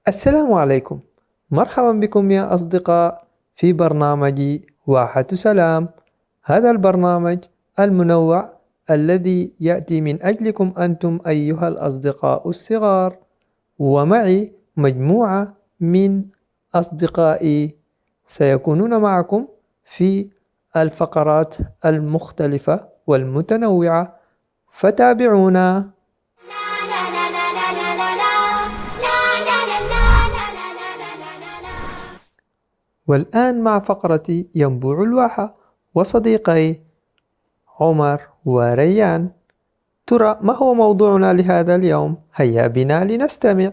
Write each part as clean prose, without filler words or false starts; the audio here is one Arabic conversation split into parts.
السلام عليكم. مرحبا بكم يا أصدقاء في برنامج واحة سلام. هذا البرنامج المنوع الذي يأتي من أجلكم أنتم أيها الأصدقاء الصغار، ومعي مجموعة من أصدقائي سيكونون معكم في الفقرات المختلفة والمتنوعة، فتابعونا. والآن مع فقرة ينبوع الواحة وصديقي عمر وريان. ترى ما هو موضوعنا لهذا اليوم؟ هيا بنا لنستمع.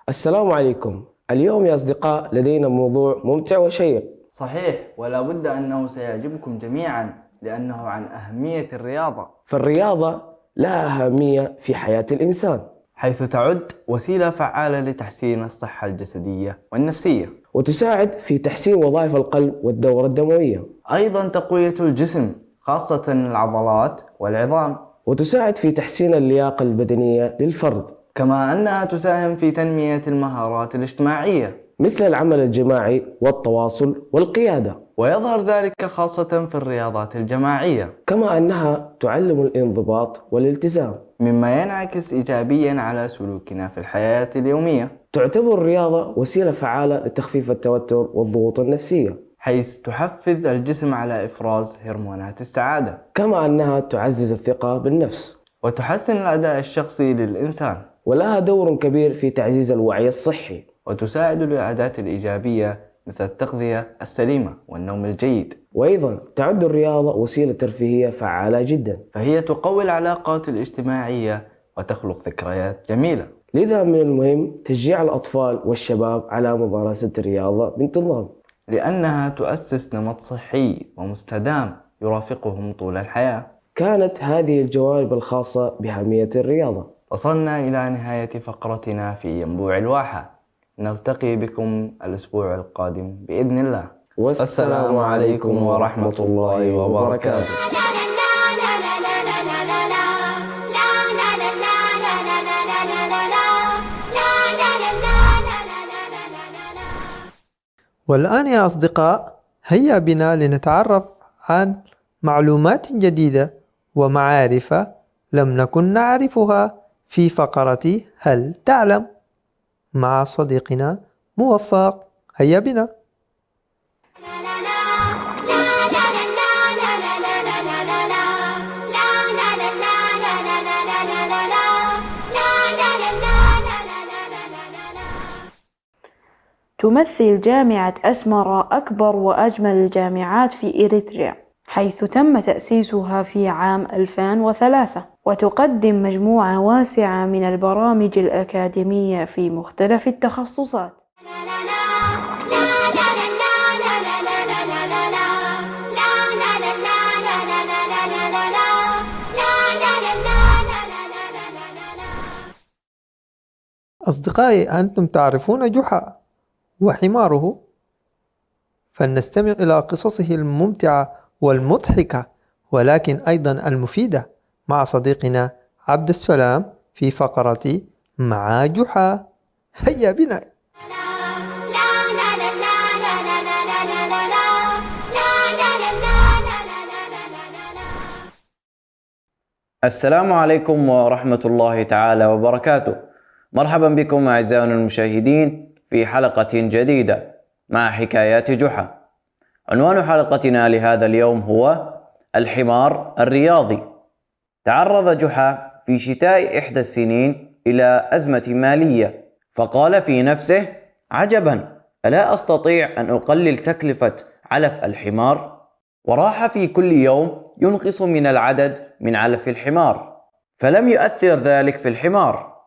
السلام عليكم. اليوم يا أصدقاء لدينا موضوع ممتع وشيق. صحيح، ولا بد أنه سيعجبكم جميعا لأنه عن أهمية الرياضة. فالرياضة لها أهمية في حياة الإنسان، حيث تعد وسيلة فعالة لتحسين الصحة الجسدية والنفسية، وتساعد في تحسين وظائف القلب والدورة الدموية، أيضا تقوية الجسم خاصة العضلات والعظام، وتساعد في تحسين اللياقة البدنية للفرد، كما أنها تساهم في تنمية المهارات الاجتماعية مثل العمل الجماعي والتواصل والقيادة، ويظهر ذلك خاصة في الرياضات الجماعية، كما أنها تعلم الانضباط والالتزام، مما ينعكس إيجابيا على سلوكنا في الحياة اليومية. تعتبر الرياضة وسيلة فعالة لتخفيف التوتر والضغوط النفسية، حيث تحفز الجسم على إفراز هرمونات السعادة، كما أنها تعزز الثقة بالنفس وتحسن الأداء الشخصي للإنسان، ولها دور كبير في تعزيز الوعي الصحي، وتساعد العادات الإيجابية مثل التغذية السليمة والنوم الجيد. وأيضا تعد الرياضة وسيلة ترفيهية فعالة جدا، فهي تقوي العلاقات الاجتماعية وتخلق ذكريات جميلة. لذا من المهم تشجيع الأطفال والشباب على ممارسة الرياضة بانتظام، لأنها تؤسس نمط صحي ومستدام يرافقهم طول الحياة. كانت هذه الجوانب الخاصة بأهمية الرياضة. وصلنا إلى نهاية فقرتنا في ينبوع الواحة. نلتقي بكم الأسبوع القادم بإذن الله. والسلام عليكم ورحمة الله وبركاته. والآن يا أصدقاء هيا بنا لنتعرف عن معلومات جديدة ومعارف لم نكن نعرفها في فقرة هل تعلم مع صديقنا موفق. هيا بنا. تمثل جامعة أسمرا أكبر وأجمل الجامعات في إريتريا، حيث تم تأسيسها في عام 2003، وتقدم مجموعة واسعة من البرامج الأكاديمية في مختلف التخصصات. أصدقائي، أنتم تعرفون جحا وحماره، فلنستمع إلى قصصه الممتعة والمضحكة ولكن أيضا المفيدة مع صديقنا عبد السلام في فقرة مع جحا. هيا بنا. السلام عليكم ورحمة الله تعالى وبركاته. مرحبا بكم أعزائنا المشاهدين في حلقة جديدة مع حكايات جحا. عنوان حلقتنا لهذا اليوم هو الحمار الرياضي. تعرض جحا في شتاء إحدى السنين إلى أزمة مالية، فقال في نفسه: عجبا، ألا أستطيع أن أقلل تكلفة علف الحمار؟ وراح في كل يوم ينقص من العدد من علف الحمار، فلم يؤثر ذلك في الحمار،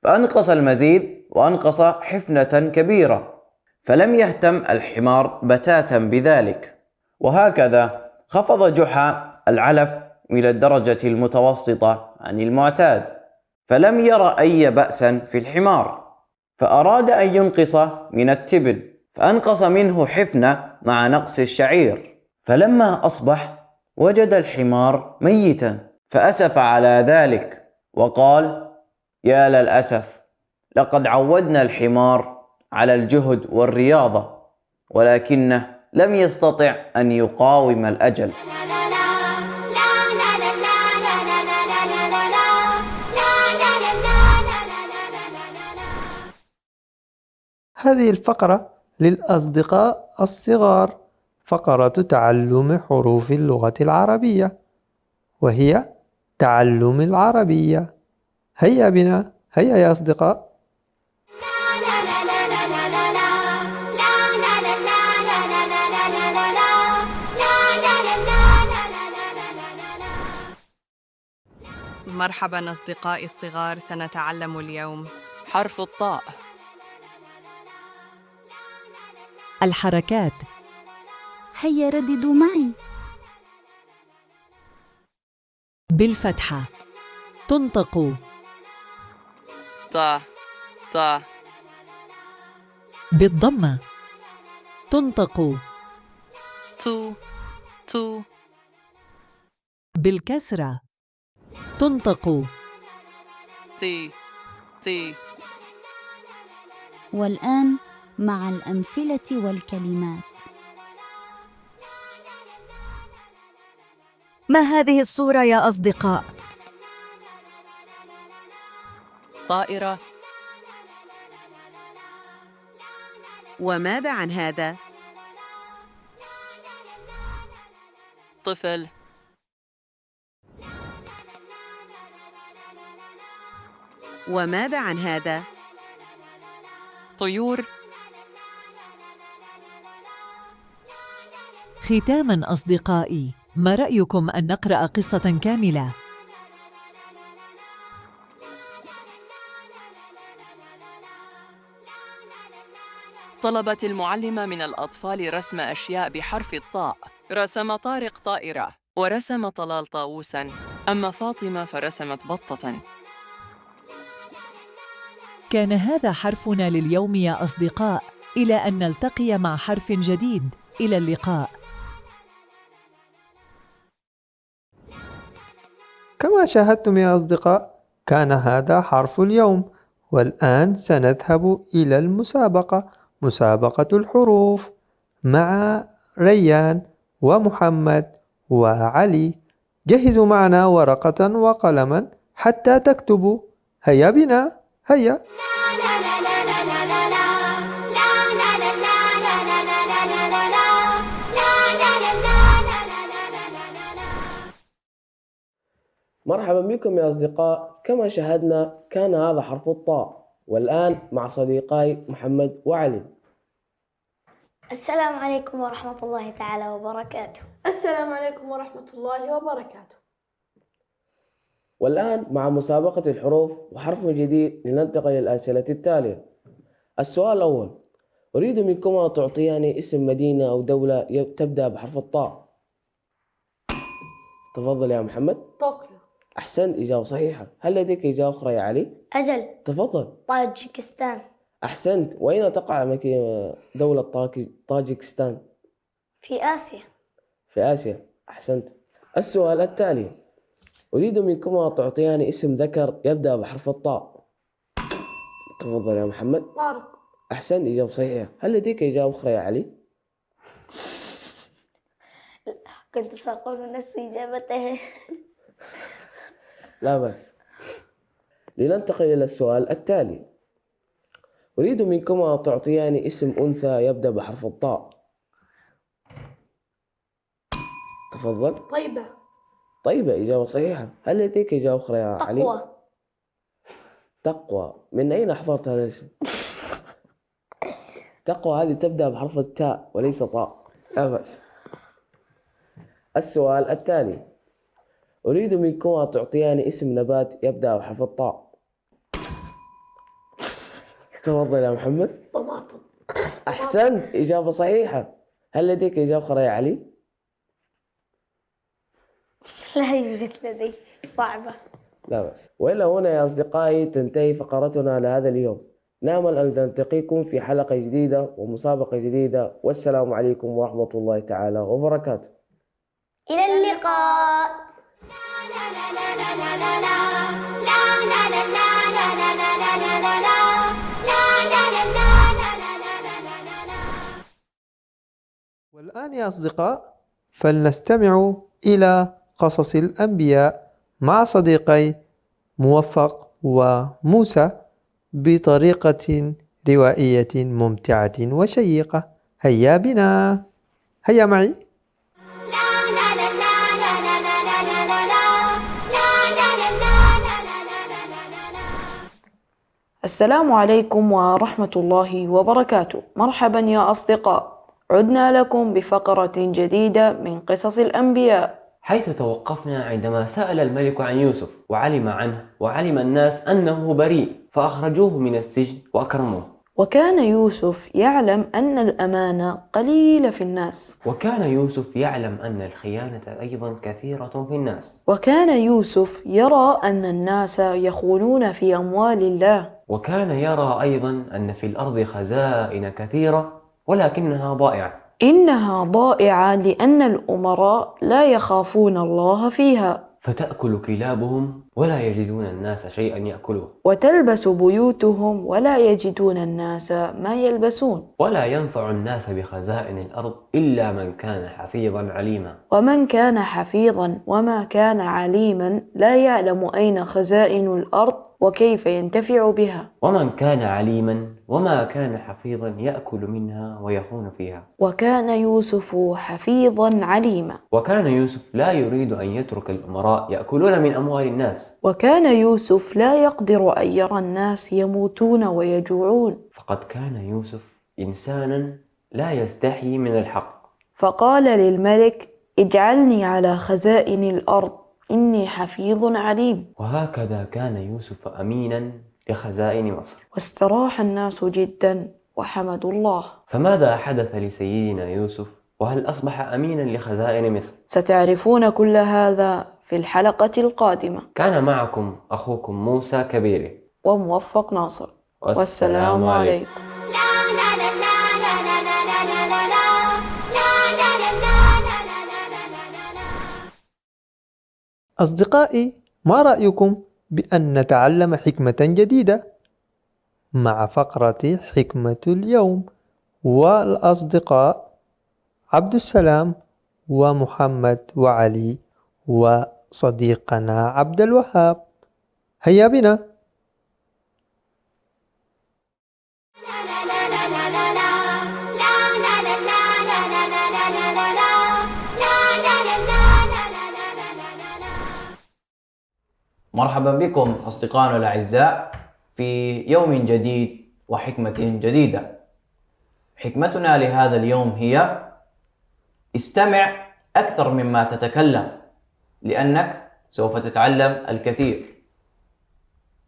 فأنقص المزيد وأنقص حفنة كبيرة، فلم يهتم الحمار بتاتا بذلك. وهكذا خفض جحا العلف إلى الدرجة المتوسطة عن المعتاد، فلم ير أي بأسا في الحمار، فأراد أن ينقص من التبن، فأنقص منه حفنة مع نقص الشعير. فلما أصبح وجد الحمار ميتا، فأسف على ذلك وقال: يا للأسف، لقد عودنا الحمار على الجهد والرياضة، ولكنه لم يستطع أن يقاوم الأجل. هذه الفقرة للأصدقاء الصغار، فقرة تعلم حروف اللغة العربية، وهي تعلم العربية. هيا بنا، هيا يا أصدقاء. مرحبا أصدقائي الصغار، سنتعلم اليوم حرف الطاء. الحركات. هيا رددوا معي. بالفتحة. تنطق. طا طا. بالضمة. تنطق. تو تو. بالكسرة. تنطق. تي تي. والآن مع الأمثلة والكلمات. ما هذه الصورة يا أصدقاء؟ طائرة. وماذا عن هذا؟ طفل. وماذا عن هذا؟ طيور. ختاماً أصدقائي، ما رأيكم أن نقرأ قصة كاملة؟ طلبت المعلمة من الأطفال رسم أشياء بحرف الطاء. رسم طارق طائرة، ورسم طلال طاووساً، أما فاطمة فرسمت بطة. كان هذا حرفنا لليوم يا أصدقاء، إلى أن نلتقي مع حرف جديد. إلى اللقاء. كما شاهدتم يا أصدقاء، كان هذا حرف اليوم، والآن سنذهب إلى المسابقة، مسابقة الحروف مع ريان ومحمد وعلي. جهزوا معنا ورقة وقلما حتى تكتبوا. هيا بنا، هيا. مرحبا بكم يا أصدقاء. كما شاهدنا كان هذا حرف الطاء، والآن مع صديقاي محمد وعلي. السلام عليكم ورحمة الله تعالى وبركاته. السلام عليكم ورحمة الله وبركاته. والآن مع مسابقة الحروف وحرف جديد، لننتقل إلى الأسئلة التالية. السؤال الأول: أريد منكم أن تعطياني اسم مدينة أو دولة تبدأ بحرف الطاء. تفضل يا محمد. طوكيو. أحسنت، إجابة صحيحة. هل لديك إجابة أخرى يا علي؟ أجل. تفضل. طاجكستان. أحسنت. وأين تقع دولة طاجكستان؟ في آسيا. في آسيا. أحسنت. السؤال التالي: أريد منكم أن تعطياني اسم ذكر يبدأ بحرف الطاء. تفضل يا محمد. طارق. أحسنت، إجابة صحيحة. هل لديك إجابة أخرى يا علي؟ كنت سأقول نفس إجابته. لا بأس. لننتقل إلى السؤال التالي: أريد منكم أن تعطياني اسم أنثى يبدأ بحرف الطاء. تفضل. طيبة. طيبة، إجابة صحيحة. هل لديك إجابة أخرى يا علي؟ تقوى. تقوى. من أين حفظت هذا الاسم؟ تقوى هذه تبدأ بحرف التاء وليس طاء. لا بأس. السؤال التالي: أريد منكم أن تعطياني اسم نبات يبدأ بحرف الطاء. تفضل يا محمد. طماطم. أحسنت، إجابة صحيحة. هل لديك إجابة أخرى يا علي؟ لا يوجد لدي. صعبة. لا بأس. وإلى هنا يا أصدقائي تنتهي فقرتنا لهذا اليوم. نأمل أن نلتقيكم في حلقة جديدة ومسابقة جديدة، والسلام عليكم ورحمة الله تعالى وبركاته. إلى اللقاء. والآن يا أصدقاء فلنستمع إلى قصص الأنبياء مع صديقي موفق وموسى بطريقة روائية ممتعة وشيقة. هيا بنا، هيا معي. السلام عليكم ورحمة الله وبركاته. مرحبا يا أصدقاء، عدنا لكم بفقرة جديدة من قصص الأنبياء، حيث توقفنا عندما سأل الملك عن يوسف وعلم عنه وعلم الناس أنه بريء، فأخرجوه من السجن وأكرموه. وكان يوسف يعلم أن الأمانة قليلة في الناس، وكان يوسف يعلم أن الخيانة أيضا كثيرة في الناس. وكان يوسف يرى أن الناس يخونون في أموال الله، وكان يرى أيضا أن في الأرض خزائن كثيرة ولكنها ضائعة. إنها ضائعة لأن الأمراء لا يخافون الله فيها، فتأكل كلابهم ولا يجدون الناس شيئا يأكلوه. وتلبس بيوتهم ولا يجدون الناس ما يلبسون. ولا ينفع الناس بخزائن الأرض إلا من كان حفيظا عليما. ومن كان حفيظا وما كان عليما لا يعلم أين خزائن الأرض وكيف ينتفع بها. ومن كان عليما وما كان حفيظا يأكل منها ويخون فيها. وكان يوسف حفيظا عليما. وكان يوسف لا يريد أن يترك الأمراء يأكلون من أموال الناس. وكان يوسف لا يقدر أن يرى الناس يموتون ويجوعون. فقد كان يوسف إنسانا لا يستحي من الحق. فقال للملك: اجعلني على خزائن الأرض إني حفيظ عليم. وهكذا كان يوسف أمينا لخزائن مصر. واستراح الناس جدا وحمدوا الله. فماذا حدث لسيدنا يوسف؟ وهل أصبح أمينا لخزائن مصر؟ ستعرفون كل هذا في الحلقة القادمة. كان معكم أخوكم موسى كبيري وموفق ناصر، والسلام عليكم. أصدقائي، ما رأيكم بأن نتعلم حكمة جديدة مع فقرة حكمة اليوم؟ والأصدقاء عبد السلام ومحمد وعلي وصديقنا عبد الوهاب. هيا بنا. مرحبا بكم أصدقائنا الأعزاء في يوم جديد وحكمة جديدة. حكمتنا لهذا اليوم هي: استمع أكثر مما تتكلم، لأنك سوف تتعلم الكثير.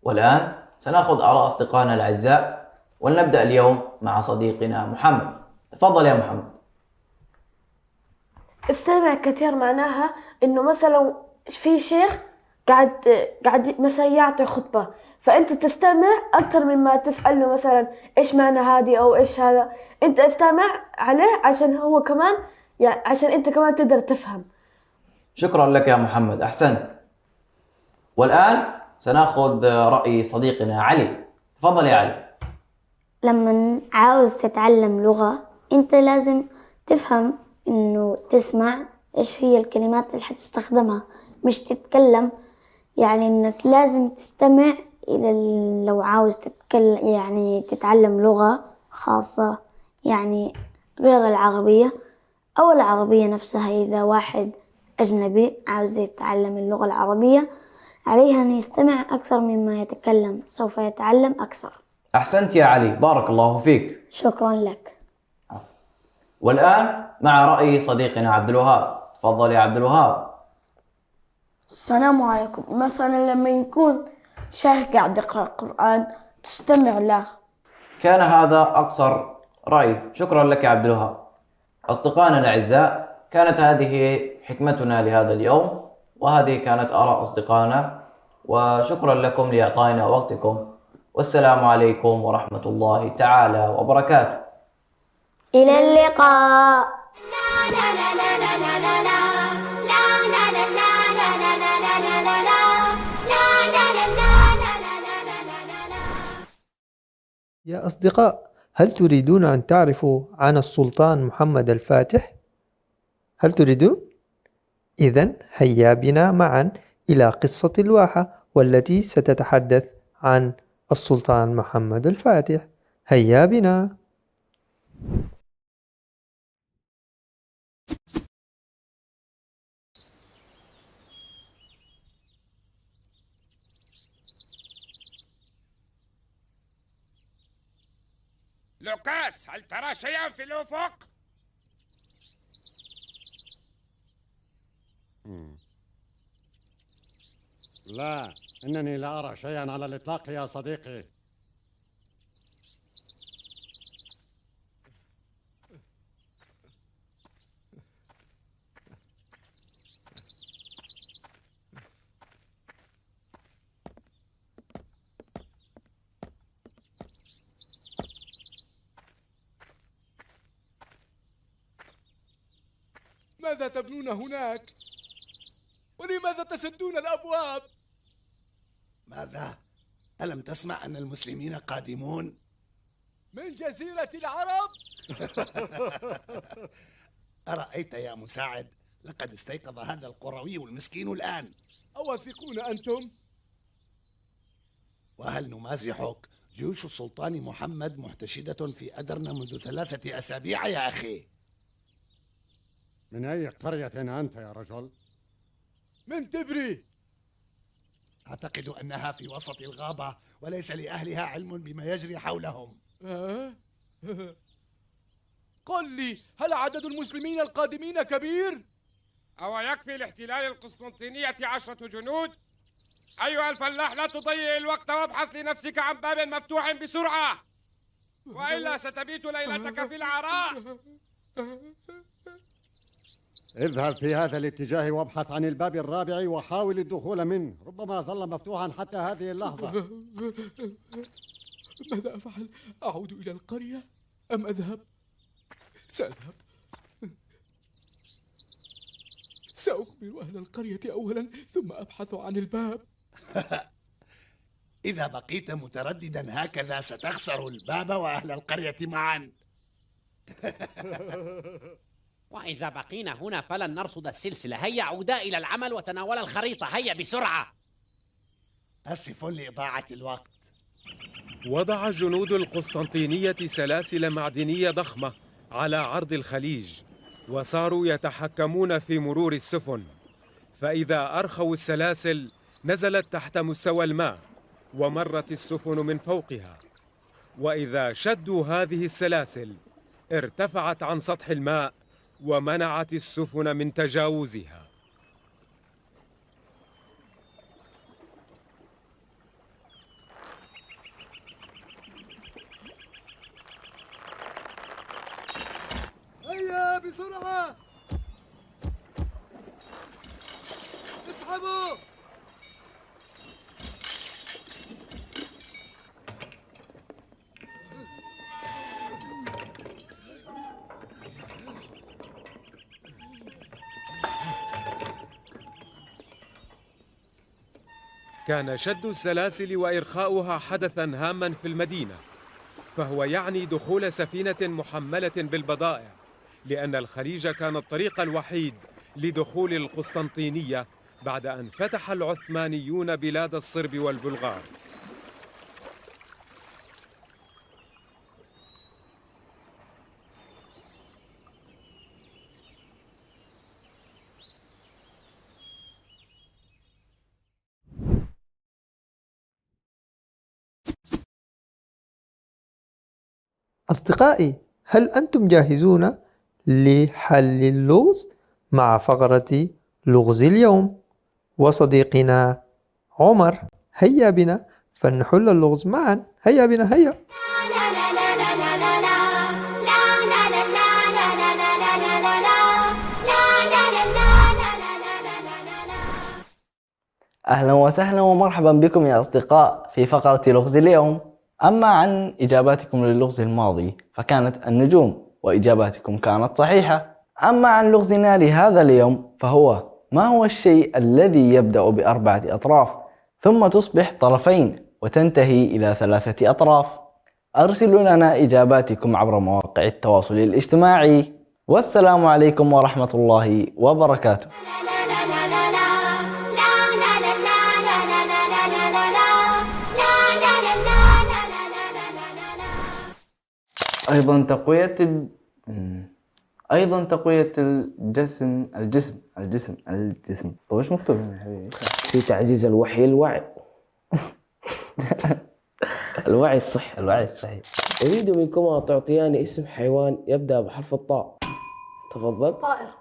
والآن سنأخذ آراء أصدقائنا الأعزاء، ونبدأ اليوم مع صديقنا محمد. تفضل يا محمد. استمع كثير معناها إنه مثلا في شيخ قاعد مثلا يعطي خطبة، فأنت تستمع أكثر مما تسأله مثلا إيش معنى هذه أو إيش هذا. أنت استمع عليه عشان هو كمان يعني عشان أنت كمان تقدر تفهم. شكرا لك يا محمد، أحسنت. والآن سنأخذ رأي صديقنا علي. تفضل يا علي. لما عاوز تتعلم لغة أنت لازم تفهم إنه تسمع إيش هي الكلمات اللي حتستخدمها، مش تتكلم. يعني إنك لازم تستمع إلى لو عاوز تتكلم يعني تتعلم لغة خاصة يعني غير العربية أو العربية نفسها. إذا واحد أجنبي عاوز يتعلم اللغة العربية عليه أن يستمع أكثر مما يتكلم، سوف يتعلم أكثر. أحسنت يا علي، بارك الله فيك. شكرا لك. والآن مع رأي صديقنا عبد الوهاب. تفضل يا عبد الوهاب. السلام عليكم. مثلا لما يكون شيخ قاعد يقرأ القرآن تستمع له. كان هذا أقصر رأي. شكرا لك يا عبد الوهاب. أصدقائنا الأعزاء، كانت هذه حكمتنا لهذا اليوم، وهذه كانت آراء أصدقائنا، وشكرا لكم لإعطائنا وقتكم. والسلام عليكم ورحمة الله تعالى وبركاته. إلى اللقاء. يا أصدقاء، هل تريدون أن تعرفوا عن السلطان محمد الفاتح؟ هل تريدون؟ إذن هيا بنا معا إلى قصة الواحة والتي ستتحدث عن السلطان محمد الفاتح. هيا بنا. لوكاس، هل ترى شيئا في الأفق؟ لا، إنني لا أرى شيئا على الإطلاق يا صديقي. ماذا تبنون هناك؟ ولماذا تسدون الأبواب؟ ماذا؟ ألم تسمع أن المسلمين قادمون؟ من جزيرة العرب؟ أرأيت يا مساعد؟ لقد استيقظ هذا القروي المسكين الآن. أواثقون أنتم؟ وهل نمازحك؟ جيوش السلطان محمد محتشدة في أدرنا منذ 3 أسابيع يا أخي. من أي قرية أنت يا رجل؟ من تبري. أعتقد أنها في وسط الغابة وليس لأهلها علم بما يجري حولهم. قل لي، هل عدد المسلمين القادمين كبير؟ أو يكفي لاحتلال القسطنطينية 10 جنود؟ أيها الفلاح، لا تضيع الوقت وابحث لنفسك عن باب مفتوح بسرعة، وإلا ستبيت ليلتك في العراء. اذهب في هذا الاتجاه وابحث عن الباب الرابع وحاول الدخول منه، ربما ظل مفتوحا حتى هذه اللحظة. ماذا أفعل؟ أعود إلى القرية أم أذهب؟ سأذهب. سأخبر أهل القرية أولا ثم أبحث عن الباب. إذا بقيت مترددا هكذا ستخسر الباب وأهل القرية معا. وإذا بقينا هنا فلن نرصد السلسلة. هيا عودا إلى العمل وتناولا الخريطة. هيا بسرعة. أسف لإضاعة الوقت. وضع جنود القسطنطينية سلاسل معدنية ضخمة على عرض الخليج، وصاروا يتحكمون في مرور السفن، فإذا أرخوا السلاسل نزلت تحت مستوى الماء ومرت السفن من فوقها، وإذا شدوا هذه السلاسل ارتفعت عن سطح الماء ومنعت السفن من تجاوزها. هيا بسرعة، اسحبوا. كان شد السلاسل وإرخاؤها حدثاً هاماً في المدينة، فهو يعني دخول سفينة محملة بالبضائع، لأن الخليج كان الطريق الوحيد لدخول القسطنطينية بعد أن فتح العثمانيون بلاد الصرب والبلغار. أصدقائي، هل أنتم جاهزون لحل اللغز مع فقرة لغز اليوم وصديقنا عمر؟ هيا بنا فلنحل اللغز معا. هيا بنا، هيا. أهلا وسهلا ومرحبا بكم يا أصدقاء في فقرة لغز اليوم. أما عن إجاباتكم للغز الماضي فكانت النجوم، وإجاباتكم كانت صحيحة. أما عن لغزنا لهذا اليوم فهو: ما هو الشيء الذي يبدأ ب4 أطراف ثم تصبح طرفين وتنتهي إلى 3 أطراف؟ أرسلوا لنا إجاباتكم عبر مواقع التواصل الاجتماعي. والسلام عليكم ورحمة الله وبركاته. أيضا تقوية الجسم. طيب وش مكتوب هنا يا حبيبي؟ في تعزيز الوعي. الوعي الصحي. أريد منكما تعطياني اسم حيوان يبدأ بحرف الطاء. تفضل. طائر.